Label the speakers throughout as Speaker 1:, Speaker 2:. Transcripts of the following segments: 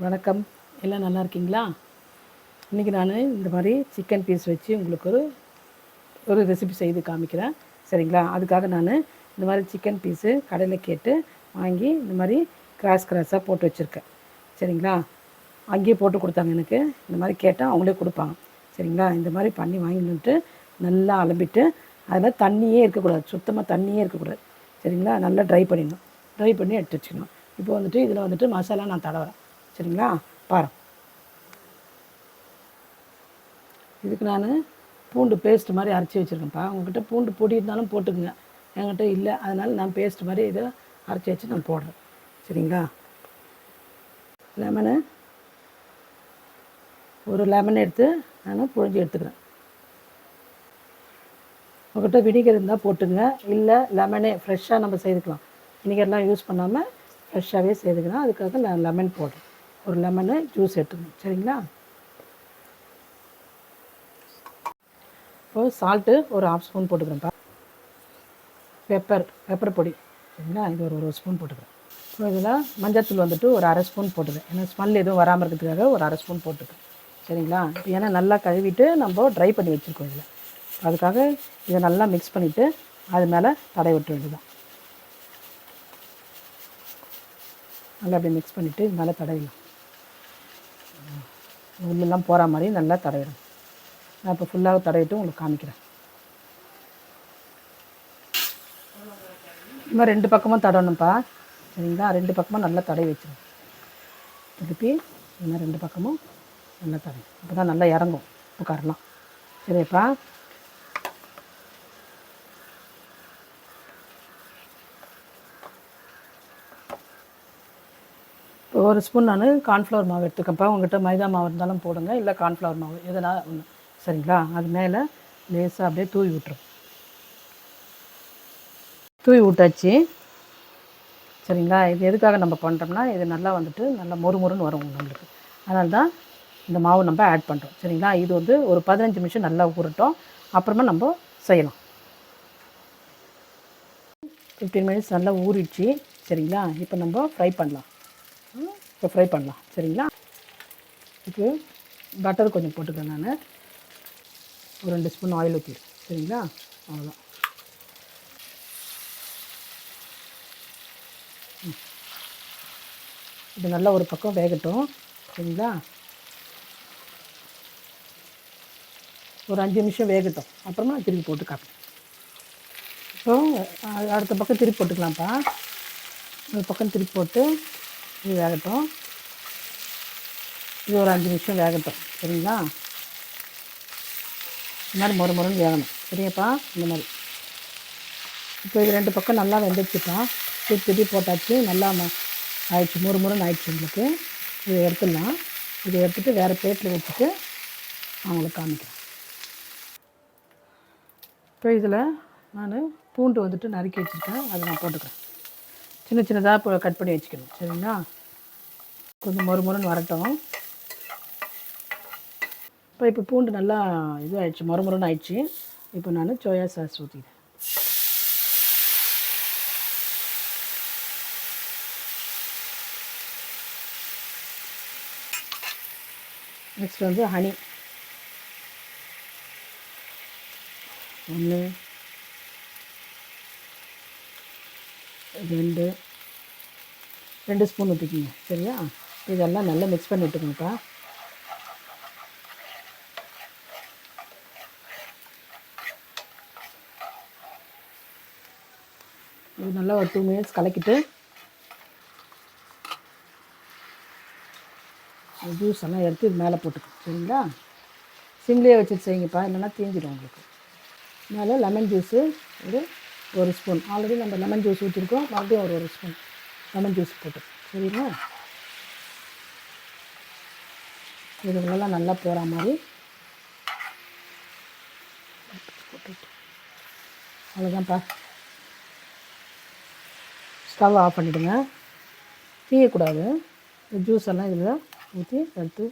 Speaker 1: வணக்கம். எல்லாம் நல்லா இருக்கீங்களா? இன்றைக்கி நான் இந்த மாதிரி சிக்கன் பீஸ் வச்சு உங்களுக்கு ஒரு ரெசிபி செய்து காமிக்கிறேன். சரிங்களா? அதுக்காக நான் இந்த மாதிரி சிக்கன் பீஸு கடையில் கேட்டு வாங்கி இந்த மாதிரி கிராஸாக போட்டு வச்சுருக்கேன். சரிங்களா? அங்கேயே போட்டு கொடுத்தாங்க எனக்கு. இந்த மாதிரி கேட்டால் அவங்களே கொடுப்பாங்க. சரிங்களா? இந்த மாதிரி பண்ணி வாங்கிட்டு நல்லா அலம்பிட்டு அதில் தண்ணியே இருக்கக்கூடாது, சுத்தமாக தண்ணியே இருக்கக்கூடாது. சரிங்களா? நல்லா ட்ரை பண்ணிடணும். ட்ரை பண்ணி எடுத்து வச்சுக்கணும். இப்போ வந்துட்டு இதில் வந்துட்டு மசாலா நான் தடவுறேன். சரிங்களா? பாரு, இதுக்கு நான் பூண்டு பேஸ்ட் மாதிரி அரைச்சி வச்சுருக்கேன்ப்பா. உங்கள்கிட்ட பூண்டு பொடி இருந்தாலும் போட்டுக்குங்க. என்கிட்ட இல்லை, அதனால் நான் பேஸ்ட் மாதிரி இதை அரைச்சி வச்சு நான் போடுறேன். சரிங்களா? லெமனு ஒரு லெமன் எடுத்து நான் புழிஞ்சு எடுத்துக்கிறேன். உங்கள்கிட்ட வினிகர் இருந்தால் போட்டுங்க, இல்லை லெமனே ஃப்ரெஷ்ஷாக நம்ம செய்துக்கலாம். வினிகர்லாம் யூஸ் பண்ணாமல் ஃப்ரெஷ்ஷாகவே செய்துக்கலாம். அதுக்காக நான் லெமன் போடுறேன். ஒரு லெமனு ஜூஸ் எடுத்துக்கணும். சரிங்களா? இப்போது சால்ட்டு ஒரு 1/2 ஸ்பூன் போட்டுக்கிறேன்ப்பா. பெப்பர் பொடி, சரிங்களா, இது ஒரு ஸ்பூன் போட்டுக்கிறேன். இப்போ இதில் மஞ்சள்தூள் வந்துட்டு ஒரு 1/2 ஸ்பூன் போட்டுக்கிறேன். ஏன்னா ஸ்மெல் எதுவும் வராமல் இருக்கிறதுக்காக ஒரு 1/2 ஸ்பூன் போட்டுக்கிறேன். சரிங்களா? இப்போ ஏன்னா நல்லா கழுவிட்டு நம்ம ட்ரை பண்ணி வச்சுருக்கோம் இதில். அதுக்காக இதை நல்லா மிக்ஸ் பண்ணிவிட்டு அது மேலே தடவி விட்டு வேண்டியதான். நல்லா அப்படி மிக்ஸ் பண்ணிவிட்டு இது மேலே தடவிடலாம். உள்ளெல்லாம் போகிற மாதிரி நல்லா தடவிடும். நான் இப்போ ஃபுல்லாக தடவிட்டு உங்களுக்கு காமிக்கிறேன். இது மாதிரி 2 பக்கமும் தடவணும்ப்பா. சரிங்களா? 2 பக்கமும் நல்லா தடவி வச்சிடும். திருப்பி இது மாதிரி 2 பக்கமும் நல்லா தடவி, அப்போ தான் நல்லா இறங்கும் உட்காரலாம். சரிப்பா? இப்போ ஒரு ஸ்பூன் நான் கார்ன்ஃப்ளவர் மாவு எடுத்துக்கப்பா. உங்கள்கிட்ட மைதா மாவு இருந்தாலும் போடுங்க, இல்லை கார்ன்ஃப்ளவர் மாவு எதனா ஒன்று. சரிங்களா? அது மேலே லேசாக அப்படியே தூவி விட்டுரும். தூவி விட்டாச்சு. சரிங்களா? இது எதுக்காக நம்ம பண்ணுறோம்னா, இது நல்லா வந்துட்டு நல்லா மொறுமொறுன்னு வரும் நம்மளுக்கு. அதனால தான் இந்த மாவு நம்ம ஆட் பண்ணுறோம். சரிங்களா? இது வந்து ஒரு 15 நிமிஷம் நல்லா ஊறட்டும், அப்புறமா நம்ம செய்யலாம். 15 மினிட்ஸ் நல்லா ஊறிடுச்சு. சரிங்களா? இப்போ நம்ம ஃப்ரை பண்ணலாம். சரிங்களா? இப்போ பட்டர் கொஞ்சம் போட்டுக்கிறேன் நான். ஒரு 2 ஸ்பூன் ஆயில் ஊற்றிடுறேன். சரிங்களா? அவ்வளோதான். இது நல்லா ஒரு பக்கம் வேகட்டும். சரிங்களா? ஒரு 5 நிமிஷம் வேகட்டும், அப்புறமா திருப்பி போட்டு காப்பேன். இப்போ அடுத்த பக்கம் திருப்பி போட்டுக்கலாம்ப்பா. ஒரு பக்கம் திருப்பி போட்டு இது வேகட்டும். இது ஒரு 5 நிமிஷம் வேகட்டும். சரிங்களா? இந்த மாதிரி மொறுன்னு வேகணும். சரியாப்பா? இந்த மாதிரி. இப்போ இது 2 பக்கம் நல்லா வெந்துச்சுப்பா. திருப்பி போட்டாச்சு. நல்லா ஆயிடுச்சு, மொறுன்னு ஆயிடுச்சு உங்களுக்கு. இதை எடுத்துடலாம். இதை எடுத்துகிட்டு வேறு பிளேட்டில் வச்சுட்டு அவங்களுக்கு காமிக்கிறேன். இப்போ இதில் நான் பூண்டு வந்துட்டு நறுக்கி வச்சுருக்கேன், அதை நான் போட்டுக்கிறேன். சின்னதாக இப்போ கட் பண்ணி வச்சுக்கணும். சரிங்களா? கொஞ்சம் மொறுன்னு வரட்டும். இப்போ பூண்டு நல்லா இது ஆயிடுச்சு, மொறுன்னு ஆயிடுச்சு. இப்போ நான் சோயா சாஸ் ஊற்றிக்கிறேன். நெக்ஸ்ட் வந்து ஹனி 1 2 ஸ்பூன் ஊற்றிக்கிங்க. சரியா? இதெல்லாம் நல்லா மிக்ஸ் பண்ணி விட்டுக்கோங்கப்பா. இது நல்லா ஒரு 2 மினிட்ஸ் கலக்கிட்டு ஜூஸ் எல்லாம் எடுத்து இது மேலே போட்டுக்கணும். சரிங்களா? சிம்லேயே வச்சுட்டு செய்யுங்கப்பா, இல்லைன்னா தீஞ்சிடும் உங்களுக்கு. மேலே லெமன் ஜூஸு ஒரு ஸ்பூன். ஆல்ரெடி நம்ம லெமன் ஜூஸ் ஊற்றிருக்கோம், மறுபடியும் ஒரு ஸ்பூன் லெமன் ஜூஸ் போட்டு. சரிங்களா? இதுகளெல்லாம் நல்லா போகிற மாதிரி போட்டுட்டு அவ்வளோதான்ப்பா. ஸ்டவ் ஆஃப் பண்ணிவிடுங்க. தீயக்கூடாது. ஜூஸ் எல்லாம் இதில் ஊற்றி எடுத்து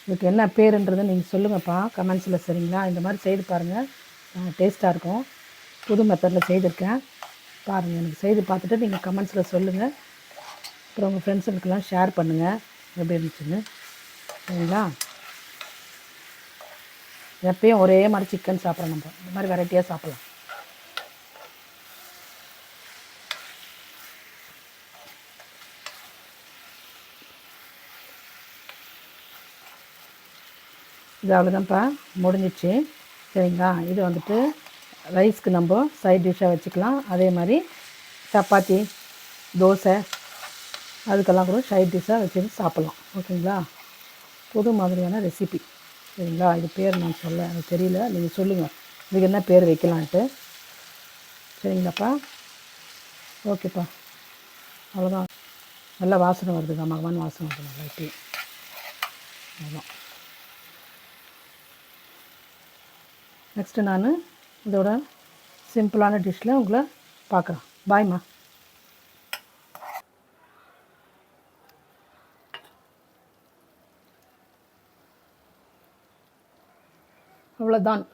Speaker 1: இதுக்கு என்ன பேருன்றதை நீங்கள் சொல்லுங்கப்பா கமெண்ட்ஸில். சரிங்களா? இந்த மாதிரி செய்து பாருங்கள், டேஸ்ட்டாக இருக்கும். புது மெத்தடில் செய்திருக்கேன் பாருங்கள். எனக்கு செய்து பார்த்துட்டு நீங்கள் கமெண்ட்ஸில் சொல்லுங்கள். அப்புறம் உங்கள் ஃப்ரெண்ட்ஸுங்களுக்கெல்லாம் ஷேர் பண்ணுங்கள் எப்படி இருந்துச்சுன்னு. சரிங்களா? எப்பயும் ஒரே மாதிரி சிக்கன் சாப்பிட்றோம், நம்ம இந்த மாதிரி வெரைட்டியாக சாப்பிட்லாம். இது அவ்வளோதான்ப்பா, முடிஞ்சிச்சு. சரிங்களா? இது வந்துட்டு ரைஸ்க்கு நம்ம சைட் டிஷ்ஷாக வச்சுக்கலாம். அதே மாதிரி சப்பாத்தி, தோசை அதுக்கெல்லாம் கூட சைட் டிஷ்ஷாக வச்சுட்டு சாப்பிட்லாம். ஓகேங்களா? புது மாதிரியான ரெசிபி. சரிங்களா? இது பேர் நான் சொல்ல எனக்கு தெரியல, நீங்கள் சொல்லுங்கள் இதுக்கு என்ன பேர் வைக்கலான்ட்டு. சரிங்களாப்பா? ஓகேப்பா, அவ்வளோதான். நல்லா வாசனை வருது, கமகமான வாசனை வருது நல்லா இப்படி. அவ்வளோதான். நெக்ஸ்ட்டு நான் இதோட சிம்பிளான டிஷ்ஷில் உங்களை பார்க்குறேன். பாய்மா. அவ்வளோதான்.